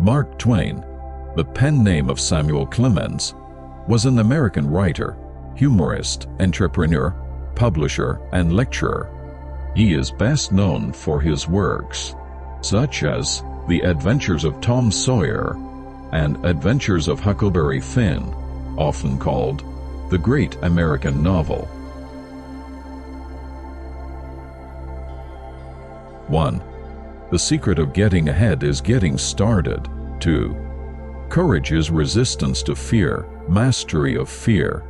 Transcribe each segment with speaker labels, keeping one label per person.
Speaker 1: Mark Twain, the pen name of Samuel Clemens, was an American writer, humorist, entrepreneur, publisher, and lecturer. He is best known for his works, such as The Adventures of Tom Sawyer and Adventures of Huckleberry Finn, often called the Great American Novel. 1. The secret of getting ahead is getting started. 2. Courage is resistance to fear, mastery of fear,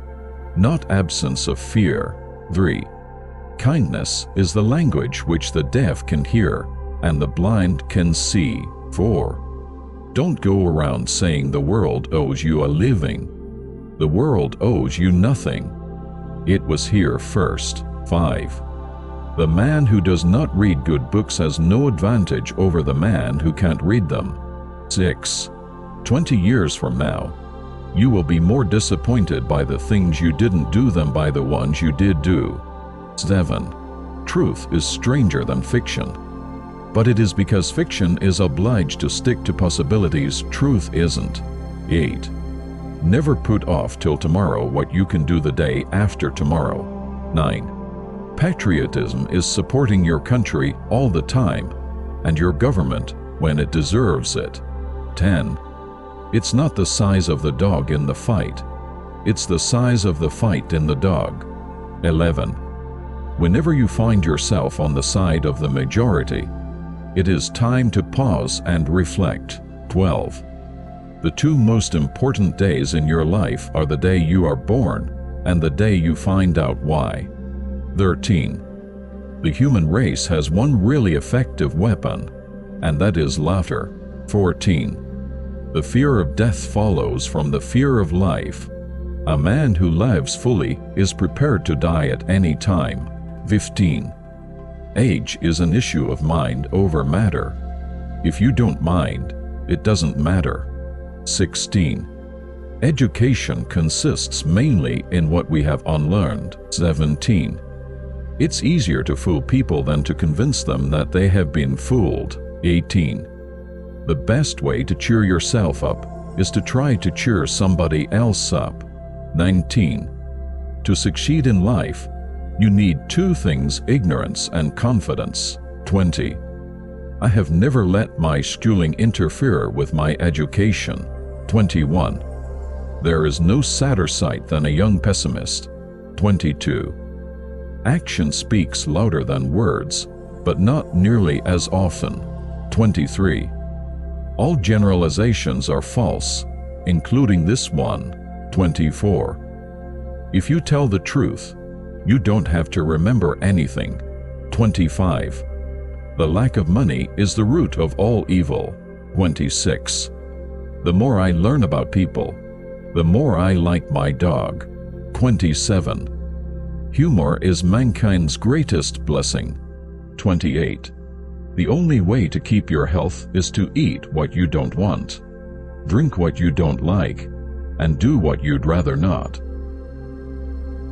Speaker 1: not absence of fear. 3. Kindness is the language which the deaf can hear and the blind can see. 4. Don't go around saying the world owes you a living. The world owes you nothing. It was here first. 5. The man who does not read good books has no advantage over the man who can't read them. 6. 20 years from now, you will be more disappointed by the things you didn't do than by the ones you did do. 7. Truth is stranger than fiction, but it is because fiction is obliged to stick to possibilities truth isn't. 8. Never put off till tomorrow what you can do the day after tomorrow. 9. Patriotism is supporting your country all the time and your government when it deserves it. 10. It's not the size of the dog in the fight. It's the size of the fight in the dog. 11. Whenever you find yourself on the side of the majority, it is time to pause and reflect. 12. The two most important days in your life are the day you are born and the day you find out why. 13. The human race has one really effective weapon, and that is laughter. 14. The fear of death follows from the fear of life. A man who lives fully is prepared to die at any time. 15. Age is an issue of mind over matter. If you don't mind, it doesn't matter. 16. Education consists mainly in what we have unlearned. 17. It's easier to fool people than to convince them that they have been fooled. 18. The best way to cheer yourself up is to try to cheer somebody else up. 19. To succeed in life, you need two things: ignorance and confidence. 20. I have never let my schooling interfere with my education. 21. There is no sadder sight than a young pessimist. 22. Action speaks louder than words, but not nearly as often. 23. All generalizations are false, including this one. 24. If you tell the truth, you don't have to remember anything. 25. The lack of money is the root of all evil. 26. The more I learn about people, the more I like my dog. 27. Humor is mankind's greatest blessing. 28. The only way to keep your health is to eat what you don't want, drink what you don't like, and do what you'd rather not.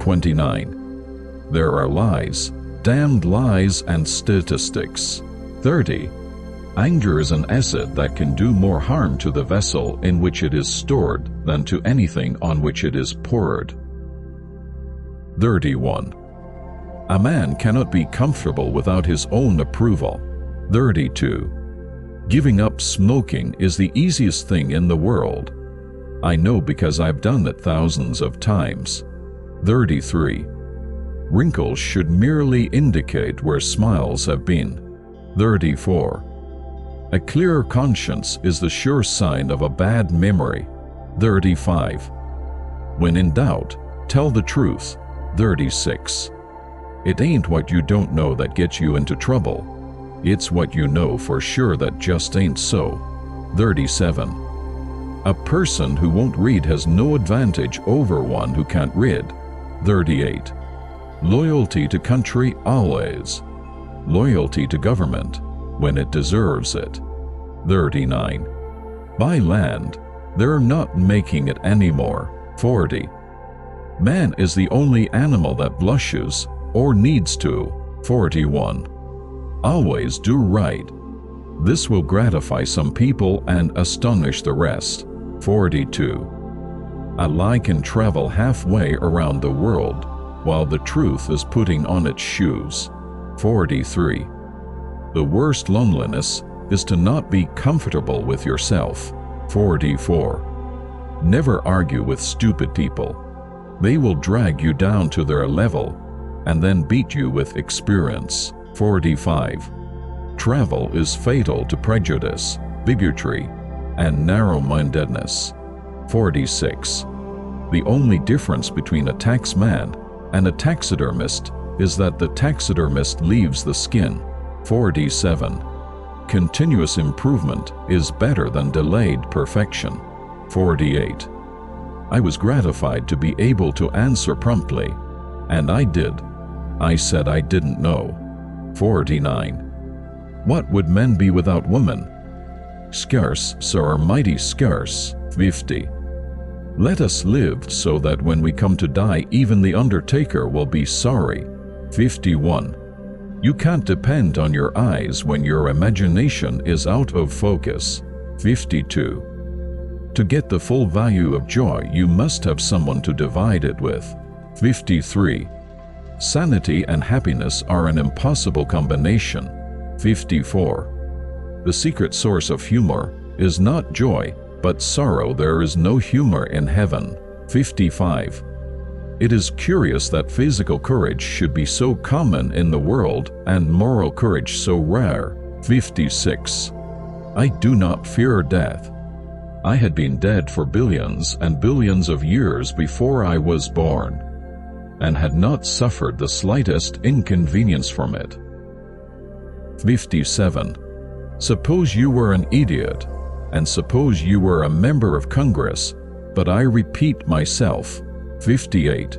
Speaker 1: 29. There are lies, damned lies and statistics. 30. Anger is an acid that can do more harm to the vessel in which it is stored than to anything on which it is poured. 31. A man cannot be comfortable without his own approval. 32. Giving up smoking is the easiest thing in the world. I know because I've done it thousands of times. 33. Wrinkles should merely indicate where smiles have been. 34. A clear conscience is the sure sign of a bad memory. 35. When in doubt, tell the truth. 36. It ain't what you don't know that gets you into trouble. It's what you know for sure that just ain't so. 37. A person who won't read has no advantage over one who can't read. 38. Loyalty to country always. Loyalty to government when it deserves it. 39. Buy land. They're not making it anymore. 40. Man is the only animal that blushes or needs to. 41. Always do right. This will gratify some people and astonish the rest. 42. A lie can travel halfway around the world, while the truth is putting on its shoes. 43. The worst loneliness is to not be comfortable with yourself. 44. Never argue with stupid people. They will drag you down to their level and then beat you with experience. 45. Travel is fatal to prejudice, bigotry, and narrow-mindedness. 46. The only difference between a taxman and a taxidermist is that the taxidermist leaves the skin. 47. Continuous improvement is better than delayed perfection. 48. I was gratified to be able to answer promptly, and I did. I said I didn't know. 49. What would men be without women? Scarce, sir, mighty scarce. 50. Let us live so that when we come to die, even the undertaker will be sorry. 51. You can't depend on your eyes when your imagination is out of focus. 52. To get the full value of joy, you must have someone to divide it with. 53. Sanity and happiness are an impossible combination. 54. The secret source of humor is not joy, but sorrow. There is no humor in heaven. 55. It is curious that physical courage should be so common in the world and moral courage so rare. 56. I do not fear death. I had been dead for billions and billions of years before I was born, and had not suffered the slightest inconvenience from it. 57. Suppose you were an idiot, and suppose you were a member of Congress, but I repeat myself. 58.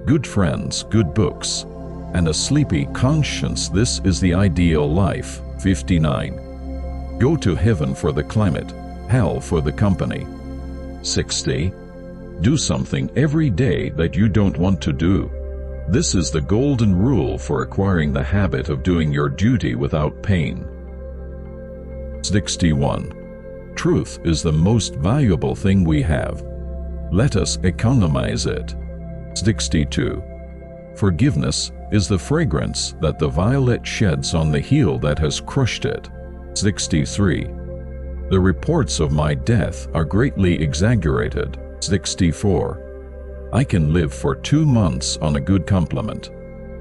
Speaker 1: Good friends, good books, and a sleepy conscience, this is the ideal life. 59. Go to heaven for the climate, hell for the company. 60. Do something every day that you don't want to do. This is the golden rule for acquiring the habit of doing your duty without pain. 61. Truth is the most valuable thing we have. Let us economize it. 62. Forgiveness is the fragrance that the violet sheds on the heel that has crushed it. 63. The reports of my death are greatly exaggerated. 64. I can live for 2 months on a good compliment.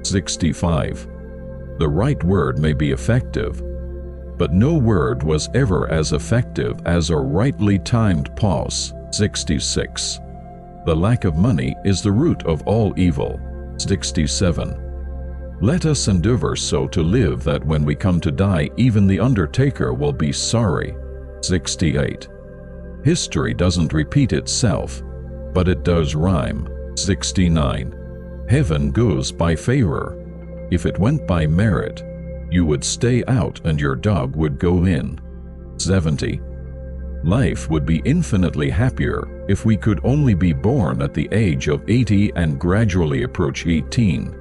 Speaker 1: 65. The right word may be effective, but no word was ever as effective as a rightly timed pause. 66. The lack of money is the root of all evil. 67. Let us endeavor so to live that when we come to die, even the undertaker will be sorry. 68. History doesn't repeat itself, but it does rhyme. 69. Heaven goes by favor. If it went by merit, you would stay out and your dog would go in. 70. Life would be infinitely happier if we could only be born at the age of 80 and gradually approach 18.